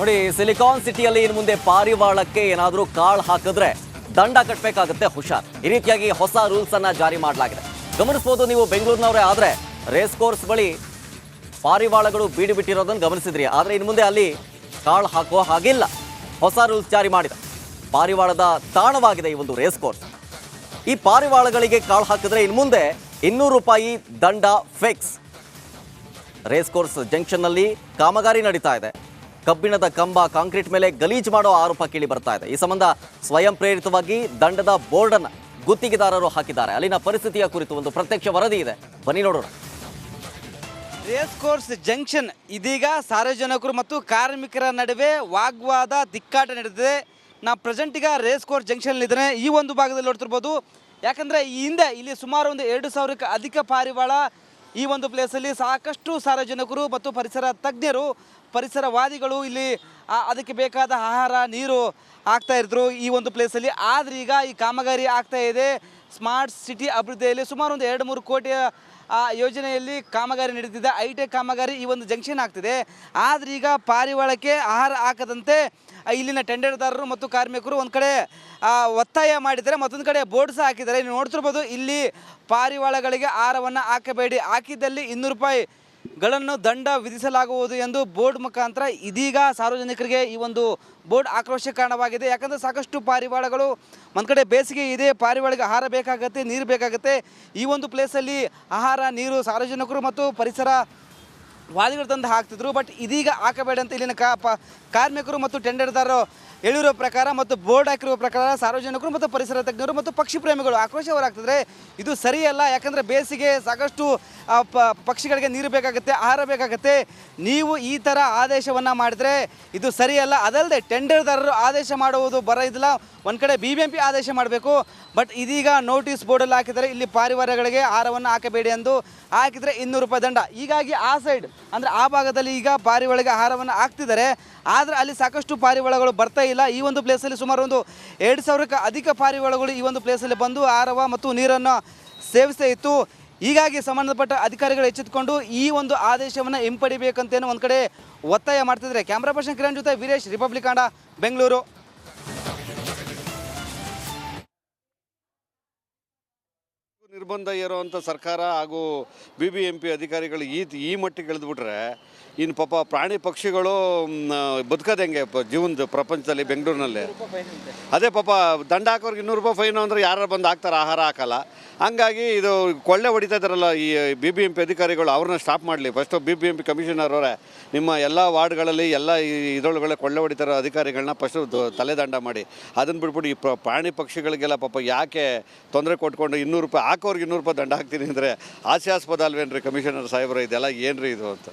ನೋಡಿ, ಸಿಲಿಕಾನ್ ಸಿಟಿಯಲ್ಲಿ ಇನ್ನು ಮುಂದೆ ಪಾರಿವಾಳಕ್ಕೆ ಏನಾದರೂ ಕಾಳು ಹಾಕಿದ್ರೆ ದಂಡ ಕಟ್ಟಬೇಕಾಗುತ್ತೆ, ಹುಷಾರ್. ಈ ರೀತಿಯಾಗಿ ಹೊಸ ರೂಲ್ಸ್ ಅನ್ನ ಜಾರಿ ಮಾಡಲಾಗಿದೆ. ಗಮನಿಸಬಹುದು, ನೀವು ಬೆಂಗಳೂರಿನವರೇ ಆದ್ರೆ ರೇಸ್ ಕೋರ್ಸ್ ಬಳಿ ಪಾರಿವಾಳಗಳು ಬೀಡು ಬಿಟ್ಟಿರೋದನ್ನು ಗಮನಿಸಿದ್ರಿ. ಆದ್ರೆ ಇನ್ನು ಮುಂದೆ ಅಲ್ಲಿ ಕಾಳು ಹಾಕುವ ಹಾಗಿಲ್ಲ. ಹೊಸ ರೂಲ್ಸ್ ಜಾರಿ ಮಾಡಿದೆ. ಪಾರಿವಾಳದ ತಾಣವಾಗಿದೆ ಈ ಒಂದು ರೇಸ್ ಕೋರ್ಸ್. ಈ ಪಾರಿವಾಳಗಳಿಗೆ ಕಾಳು ಹಾಕಿದ್ರೆ ಇನ್ನು ಮುಂದೆ 200 ರೂಪಾಯಿ ದಂಡ ಫಿಕ್ಸ್. ರೇಸ್ ಕೋರ್ಸ್ ಜಂಕ್ಷನ್ ನಲ್ಲಿ ಕಾಮಗಾರಿ ನಡೀತಾ ಇದೆ. ಕಬ್ಬಿಣದ ಕಂಬ, ಕಾಂಕ್ರೀಟ್ ಮೇಲೆ ಗಲೀಜು ಮಾಡೋ ಆರೋಪ ಕೇಳಿ ಬರ್ತಾ ಇದೆ. ಈ ಸಂಬಂಧ ಸ್ವಯಂ ಪ್ರೇರಿತವಾಗಿ ದಂಡದ ಬೋರ್ಡ್ ಅನ್ನು ಗುತ್ತಿಗೆದಾರರು ಹಾಕಿದ್ದಾರೆ. ಅಲ್ಲಿನ ಪರಿಸ್ಥಿತಿಯ ಕುರಿತು ಒಂದು ಪ್ರತ್ಯಕ್ಷ ವರದಿ ಇದೆ, ಬನ್ನಿ ನೋಡೋಣ. ರೇಸ್ ಕೋರ್ಸ್ ಜಂಕ್ಷನ್ ಇದೀಗ ಸಾರ್ವಜನಿಕರು ಮತ್ತು ಕಾರ್ಮಿಕರ ನಡುವೆ ವಾಗ್ವಾದ, ತಿಕ್ಕಾಟ ನಡೆದಿದೆ. ನಾ ಪ್ರೆಸೆಂಟ್ ಈಗ ರೇಸ್ ಕೋರ್ಸ್ ಜಂಕ್ಷನ್ ಇದ್ದೇನೆ. ಈ ಒಂದು ಭಾಗದಲ್ಲಿ ನೋಡ್ತಿರ್ಬೋದು. ಯಾಕಂದರೆ ಈ ಹಿಂದೆ ಇಲ್ಲಿ ಸುಮಾರು ಒಂದು 2,000ಕ್ಕೂ ಅಧಿಕ ಪಾರಿವಾಳ ಈ ಒಂದು ಪ್ಲೇಸಲ್ಲಿ ಸಾಕಷ್ಟು ಸಾರ್ವಜನಿಕರು ಮತ್ತು ಪರಿಸರ ತಜ್ಞರು, ಪರಿಸರವಾದಿಗಳು ಇಲ್ಲಿ ಅದಕ್ಕೆ ಬೇಕಾದ ಆಹಾರ, ನೀರು ಆಗ್ತಾ ಇದ್ರು ಈ ಒಂದು ಪ್ಲೇಸಲ್ಲಿ. ಆದರೆ ಈಗ ಈ ಕಾಮಗಾರಿ ಆಗ್ತಾ ಇದೆ. ಸ್ಮಾರ್ಟ್ ಸಿಟಿ ಅಭಿವೃದ್ಧಿಯಲ್ಲಿ ಸುಮಾರು ಒಂದು 2-3 ಕೋಟಿಯ ಯೋಜನೆಯಲ್ಲಿ ಕಾಮಗಾರಿ ನಡೀತಿದೆ. ಹೈಟೆಕ್ ಕಾಮಗಾರಿ ಈ ಒಂದು ಜಂಕ್ಷನ್ ಆಗ್ತಿದೆ. ಆದರೆ ಈಗ ಪಾರಿವಾಳಕ್ಕೆ ಆಹಾರ ಹಾಕದಂತೆ ಇಲ್ಲಿನ ಟೆಂಡರ್ದಾರರು ಮತ್ತು ಕಾರ್ಮಿಕರು ಒಂದು ಕಡೆ ಒತ್ತಾಯ ಮಾಡಿದ್ದಾರೆ, ಮತ್ತೊಂದು ಕಡೆ ಬೋರ್ಡ್ ಸಹ ಹಾಕಿದ್ದಾರೆ. ನೀವು ನೋಡ್ತಿರ್ಬೋದು, ಇಲ್ಲಿ ಪಾರಿವಾಳಗಳಿಗೆ ಆಹಾರವನ್ನು ಹಾಕಬೇಡಿ, ಹಾಕಿದ್ದಲ್ಲಿ 200 ರೂಪಾಯಿಗಳನ್ನು ದಂಡ ವಿಧಿಸಲಾಗುವುದು ಎಂದು ಬೋರ್ಡ್ ಮುಖಾಂತರ ಇದೀಗ ಸಾರ್ವಜನಿಕರಿಗೆ ಈ ಒಂದು ಬೋರ್ಡ್ ಆಕ್ರೋಶ ಕಾರಣವಾಗಿದೆ. ಯಾಕಂದರೆ ಸಾಕಷ್ಟು ಪಾರಿವಾಳಗಳು ಒಂದು ಕಡೆ ಬೇಸಿಗೆ ಇದೆ, ಪಾರಿವಾಳಗೆ ಆಹಾರ ಬೇಕಾಗುತ್ತೆ, ನೀರು ಬೇಕಾಗುತ್ತೆ. ಈ ಒಂದು ಪ್ಲೇಸಲ್ಲಿ ಆಹಾರ, ನೀರು ಸಾರ್ವಜನಿಕರು ಮತ್ತು ಪರಿಸರ ವಾದಿಗಳು ತಂದು ಹಾಕ್ತಿದ್ರು. ಬಟ್ ಇದೀಗ ಹಾಕಬೇಡ ಅಂತ ಇಲ್ಲಿನ ಕಾರ್ಮಿಕರು ಮತ್ತು ಟೆಂಡರ್ದಾರರು ಹೇಳಿರೋ ಪ್ರಕಾರ ಮತ್ತು ಬೋರ್ಡ್ ಹಾಕಿರುವ ಪ್ರಕಾರ ಸಾರ್ವಜನಿಕರು ಮತ್ತು ಪರಿಸರ ತಜ್ಞರು ಮತ್ತು ಪಕ್ಷಿ ಪ್ರೇಮಿಗಳು ಆಕ್ರೋಶ ಹೊರಹಾಗ್ತಿದ್ರೆ ಇದು ಸರಿಯಲ್ಲ. ಯಾಕಂದರೆ ಬೇಸಿಗೆ ಸಾಕಷ್ಟು ಪಕ್ಷಿಗಳಿಗೆ ನೀರು ಬೇಕಾಗುತ್ತೆ, ಆಹಾರ ಬೇಕಾಗುತ್ತೆ. ನೀವು ಈ ಥರ ಆದೇಶವನ್ನು ಮಾಡಿದರೆ ಇದು ಸರಿಯಲ್ಲ. ಅದಲ್ಲದೆ ಟೆಂಡರ್ದಾರರು ಆದೇಶ ಮಾಡುವುದು ಬರೋದಿಲ್ಲ, ಒಂದು ಕಡೆ BBMP ಆದೇಶ ಮಾಡಬೇಕು. ಬಟ್ ಇದೀಗ ನೋಟಿಸ್ ಬೋರ್ಡಲ್ಲಿ ಹಾಕಿದರೆ ಇಲ್ಲಿ ಪಾರಿವಾಳಗಳಿಗೆ ಆಹಾರವನ್ನು ಹಾಕಬೇಡಿ ಎಂದು ಹಾಕಿದರೆ 200 ರೂಪಾಯಿ ದಂಡ. ಹೀಗಾಗಿ ಆ ಸೈಡ್ ಅಂದರೆ ಆ ಭಾಗದಲ್ಲಿ ಈಗ ಪಾರಿವಾಳಗೆ ಆಹಾರವನ್ನು ಹಾಕ್ತಿದ್ದಾರೆ. ಆದರೆ ಅಲ್ಲಿ ಸಾಕಷ್ಟು ಪಾರಿವಾಳಗಳು ಬರ್ತಾ ಇಲ್ಲ. ಈ ಒಂದು ಪ್ಲೇಸಲ್ಲಿ ಸುಮಾರು ಒಂದು 2,000ಕ್ಕೂ ಅಧಿಕ ಪಾರಿವಾಳಗಳು ಈ ಒಂದು ಪ್ಲೇಸಲ್ಲಿ ಬಂದು ಆಹಾರ ಮತ್ತು ನೀರನ್ನು ಸೇವಿಸ್ತಾ ಇತ್ತು. ಹೀಗಾಗಿ ಸಂಬಂಧಪಟ್ಟ ಅಧಿಕಾರಿಗಳು ಎಚ್ಚೆತ್ತುಕೊಂಡು ಈ ಒಂದು ಆದೇಶವನ್ನು ಹಿಂಪಡಿಬೇಕಂತೇನು ಒಂದು ಕಡೆ ಒತ್ತಾಯ ಮಾಡ್ತಿದ್ದಾರೆ. ಕ್ಯಾಮ್ರಾ ಪರ್ಸನ್ ಕಿರಣ್ ಜೊತೆ ವೀರೇಶ್, ರಿಪಬ್ಲಿಕ್ ಕನ್ನಡ, ಬೆಂಗಳೂರು. ನಿರ್ಬಂಧ ಇರುವಂಥ ಸರ್ಕಾರ ಹಾಗೂ BBMP ಅಧಿಕಾರಿಗಳು ಈ ಮಟ್ಟಿಗೆ ಇಳಿದ್ಬಿಟ್ರೆ ಇನ್ನು ಪಾಪ ಪ್ರಾಣಿ ಪಕ್ಷಿಗಳು ಬದುಕೋದು ಹೆಂಗೆ ಜೀವನದ ಪ್ರಪಂಚದಲ್ಲಿ, ಬೆಂಗಳೂರಿನಲ್ಲಿ? ಅದೇ ಪಾಪ ದಂಡ ಹಾಕೋರ್ಗೆ 200 ರೂಪಾಯಿ ಫೈನು ಅಂದರೆ ಯಾರು ಬಂದು ಹಾಕ್ತಾರೆ, ಆಹಾರ ಹಾಕಲ್ಲ. ಹಂಗಾಗಿ ಇದು ಕೊಳ್ಳೆ ಹೊಡಿತಾ ಇದ್ದಾರಲ್ಲ ಈ BBMP ಅಧಿಕಾರಿಗಳು, ಅವ್ರನ್ನ ಸ್ಟಾಪ್ ಮಾಡಲಿ. ಫಸ್ಟು BBMP ಕಮಿಷನರ್ ಅವರೇ ನಿಮ್ಮ ಎಲ್ಲ ವಾರ್ಡ್ಗಳಲ್ಲಿ ಎಲ್ಲ ಇದರೊಳಗಡೆ ಕೊಳ್ಳೆ ಹೊಡಿತಾರೋ ಅಧಿಕಾರಿಗಳನ್ನ ಫಸ್ಟು ತಲೆದಂಡ ಮಾಡಿ. ಅದನ್ನು ಬಿಟ್ಬಿಟ್ಟು ಈ ಪ್ರಾಣಿ ಪಕ್ಷಿಗಳಿಗೆಲ್ಲ ಪಾಪ ಯಾಕೆ ತೊಂದರೆ ಕೊಟ್ಕೊಂಡು 200 ರೂಪಾಯಿ ಹಾಕೋರ್ಗೆ 200 ರೂಪಾಯಿ ದಂಡ ಹಾಕ್ತೀನಿ ಅಂದರೆ ಹಾಸ್ಯಾಸ್ಪದ ಅಲ್ವೇನ್ರಿ ಕಮಿಷನರ್ ಸಾಹೇಬ್ರು? ಇದೆಲ್ಲ ಏನ್ರಿ ಇದು ಅಂತ.